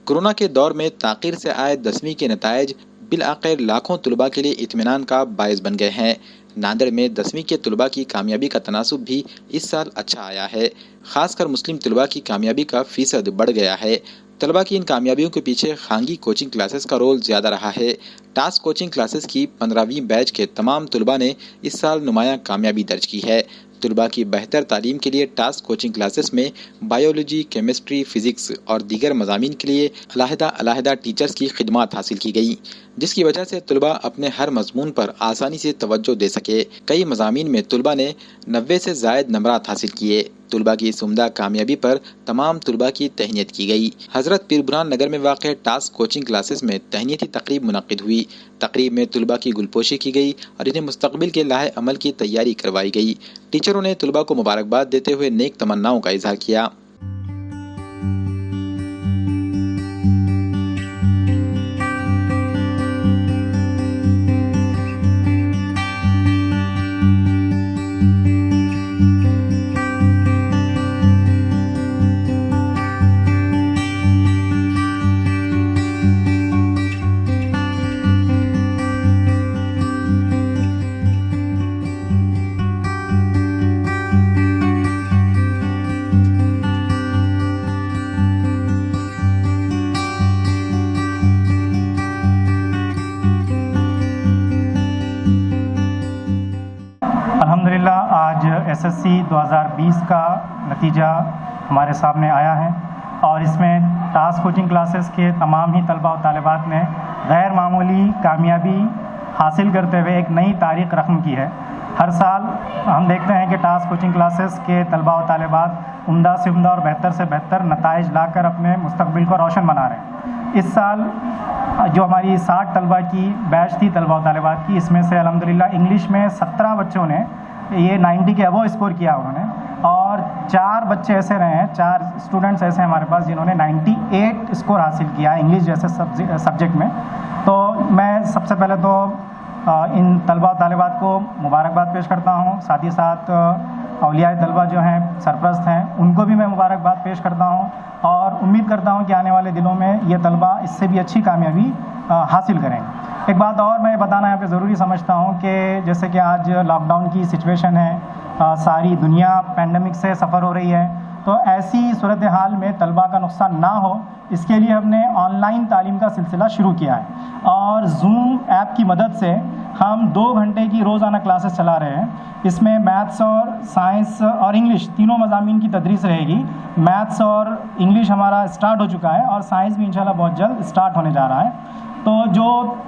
Corona के दौर में ताख़ीर से आए 10वीं के नताइज बिलआखिर लाखों तलबा के लिए इत्मीनान का बायस बन गए हैं। नांदेड़ में 10वीं के तलबा की कामयाबी का तनासुब भी इस साल अच्छा आया है। खासकर मुस्लिम तलबा की कामयाबी का फीसद बढ़ गया है। तलबा की इन कामयाबियों के पीछे खांगी कोचिंग क्लासेस का रोल ज़्यादा रहा है। टास्क कोचिंग क्लासेस की 15वीं बैच के तमाम तलबा ने इस साल नुमायां कामयाबी दर्ज की है। तलबा की बेहतर तालीम के लिए टास्क कोचिंग क्लासेस में बायोलॉजी, केमिस्ट्री, फिजिक्स और दीगर मज़ामीन के लिए अलहदा टीचर्स की खिदमत हासिल की गई, जिसकी वजह से तलबा अपने हर मजमून पर आसानी से तवज्जो दे सके। कई मज़ामीन में तलबा ने 90 से ज़ायद नंबरात हासिल किए। तलबा की इस उम्दा कामयाबी पर तमाम तलबा की तहनीत की गई। हज़रत पीर बुरहान नगर में वाक़ टास्क कोचिंग क्लासेस में तहनीती तकरीब मुनक़्क़िद हुई। तकरीब में तलबा की गुलपोशी की गई और इन्हें मुस्तक़बिल के लाहे अमल की तैयारी करवाई गई। टीचरों ने तलबा को मुबारकबाद देते हुए नेक तमन्नाओं का इज़हार किया। अल्हम्दुलिल्लाह आज एसएससी 2020 का नतीजा हमारे सामने आया है और इसमें टास्क कोचिंग क्लासेस के तमाम ही तलबा और तालिबात ने गैर मामूली कामयाबी हासिल करते हुए एक नई तारीख रक़म की है। हर साल हम देखते हैं कि टास्क कोचिंग क्लासेस के तलबा और तालिबात उम्दा से उम्दा और बेहतर से बेहतर नताइज लाकर अपने मुस्तक़बिल को रोशन बना रहे हैं। इस साल जो हमारी 60 तलबा की बैच थी तलबा और तालिबात की, इसमें से अल्हम्दुलिल्लाह इंग्लिश में 17 बच्चों ने ये 90 के अबव स्कोर किया उन्होंने, और 4 बच्चे ऐसे रहे हैं, 4 स्टूडेंट्स ऐसे हैं हमारे पास जिन्होंने 98 स्कोर हासिल किया है इंग्लिश जैसे सब्जेक्ट में। तो मैं सबसे पहले तो इन तलबा और तालिबात को मुबारकबाद पेश करता हूँ। साथ ही साथ औलिया तलबा जो हैं, सरपरस्त हैं, उनको भी मैं मुबारकबाद पेश करता हूँ और उम्मीद करता हूँ कि आने वाले दिनों में ये तलबा इससे भी अच्छी कामयाबी हासिल करेंगे। एक बात और मैं बताना यहाँ पे ज़रूरी समझता हूँ कि जैसे कि आज लॉकडाउन की सिचुएशन है, सारी दुनिया पैंडमिक से सफ़र हो रही है, तो ऐसी सूरत हाल में तलबा का नुकसान ना हो इसके लिए हमने ऑनलाइन तालीम का सिलसिला शुरू किया है और जूम ऐप की मदद से हम 2 घंटे की रोज़ाना क्लासेस चला रहे हैं। इसमें मैथ्स और साइंस और इंग्लिश तीनों मज़ामीन की तदरीस रहेगी। मैथ्स और इंग्लिश हमारा स्टार्ट हो चुका है और साइंस भी इंशाल्लाह बहुत जल्द स्टार्ट होने जा रहा है। तो जो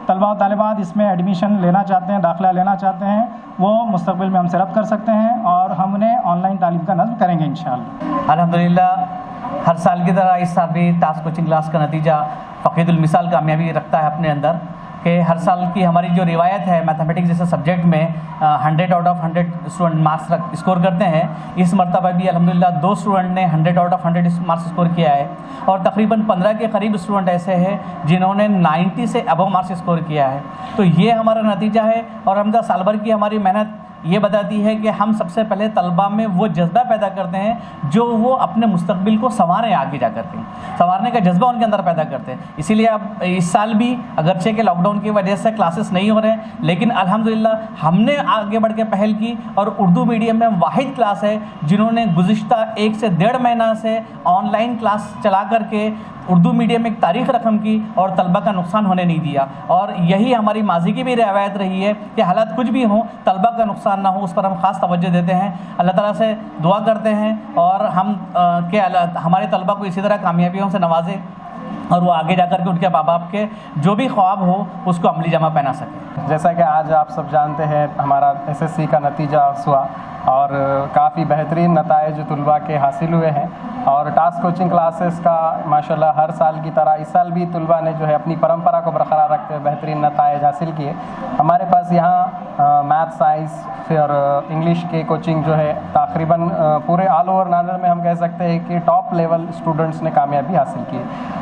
तलबा और तालिबात इसमें एडमिशन लेना चाहते हैं, दाखिला लेना चाहते हैं, वो मुस्तक़बिल में हमसे रब्त कर सकते हैं और हम उन्हें ऑनलाइन तालीम का नज़्म करेंगे इंशाअल्लाह। अल्हम्दुलिल्लाह हर साल की तरह इस साल भी टास्क कोचिंग क्लास का नतीजा फ़क़ीदुल मिसाल कामयाबी रखता है अपने अंदर कि हर साल की हमारी जो रिवायत है मैथमेटिक्स जैसे सब्जेक्ट में 100 out of 100 student marks score करते हैं। इस मरतबा भी अल्हम्दुलिल्लाह 2 स्टूडेंट ने 100 आउट ऑफ 100 मार्क्स स्कोर किया है और तकरीबन 15 के करीब स्टूडेंट ऐसे हैं जिन्होंने 90 से अबव मार्क्स स्कोर किया है। तो ये हमारा नतीजा है और अल्हम्दुलिल्लाह साल भर की हमारी मेहनत ये बताती है कि हम सबसे पहले तलबा में वो जज्बा पैदा करते हैं जो वो अपने मुस्तक़बिल को संवारें, आगे जा करके संवारने का जज्बा उनके अंदर पैदा करते हैं। इसीलिए अब इस साल भी अगरचे के लॉकडाउन की वजह से क्लासेस नहीं हो रहे हैं, लेकिन अल्हम्दुलिल्लाह हमने आगे बढ़ के पहल की और उर्दू मीडियम में वाहिद क्लास है जिन्होंने गुज़िश्ता 1 से 1.5 महीना से ऑनलाइन क्लास चला करके उर्दू मीडियम में एक तारीख़ रकम की और तलबा का नुकसान होने नहीं दिया। और यही हमारी माजी की भी रवायत रही है कि हालात कुछ भी हों, तलबा का नुकसान ना हो, उस पर हम ख़ास तवज्जो देते हैं। अल्लाह ताला से दुआ करते हैं और हम हमारे तलबा को इसी तरह कामयाबियों से नवाजे और वो आगे जाकर के उनके माँ बाप के जो भी ख्वाब हो उसको अमली जमा पहना सकें। जैसा कि आज आप सब जानते हैं हमारा एसएससी का नतीजा हुआ और काफ़ी बेहतरीन नताइज तलबा के हासिल हुए हैं और टास्क कोचिंग क्लासेस का माशाल्लाह हर साल की तरह इस साल भी तलबा ने जो है अपनी परंपरा को बरकरार रखते हुए बेहतरीन नताइज हासिल किए। हमारे पास यहाँ मैथ, साइंस और इंग्लिश के कोचिंग जो है तकरीबन पूरे ऑल ओवर नांदेड़ में हम कह सकते हैं कि टॉप लेवल स्टूडेंट्स ने कामयाबी हासिल की।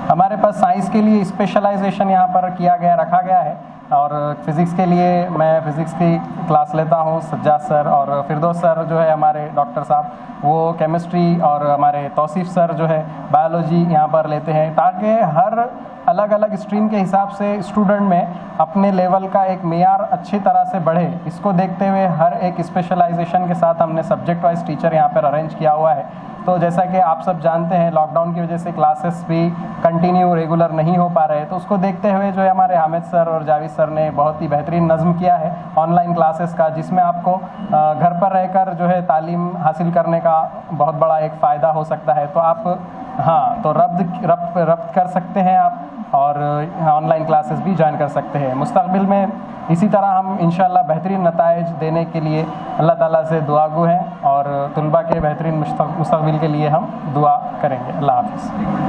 हमारे पास साइंस के लिए स्पेशलाइजेशन यहाँ पर रखा गया है और फ़िज़िक्स के लिए मैं फ़िज़िक्स की क्लास लेता हूँ, सज्जाद सर और फिरदौस सर जो है हमारे डॉक्टर साहब, वो केमिस्ट्री, और हमारे तौसीफ़ सर जो है बायोलॉजी यहाँ पर लेते हैं, ताकि हर अलग अलग स्ट्रीम के हिसाब से स्टूडेंट में अपने लेवल का एक मेयार अच्छी तरह से बढ़े। इसको देखते हुए हर एक स्पेशलाइजेशन के साथ हमने सब्जेक्ट वाइज टीचर यहाँ पर अरेंज किया हुआ है। तो जैसा कि आप सब जानते हैं, लॉकडाउन की वजह से क्लासेस भी कंटिन्यू रेगुलर नहीं हो पा रहे, तो उसको देखते हुए जो है हमारे हामिद सर और जावेद सर ने बहुत ही बेहतरीन नज़्म किया है ऑनलाइन क्लासेस का, जिसमें आपको घर पर रहकर जो है तालीम हासिल करने का बहुत बड़ा एक फ़ायदा हो सकता है। तो आप तो रब्त कर सकते हैं आप, और ऑनलाइन क्लासेस भी ज्वाइन कर सकते हैं। मुस्तक़बिल में इसी तरह हम इंशाअल्लाह बेहतरीन नताइज देने के लिए अल्लाह ताला से दुआगो हैं, और तुलबा के बेहतरीन मुस्तक़बिल के लिए हम दुआ करेंगे। अल्लाह हाफ़िज़।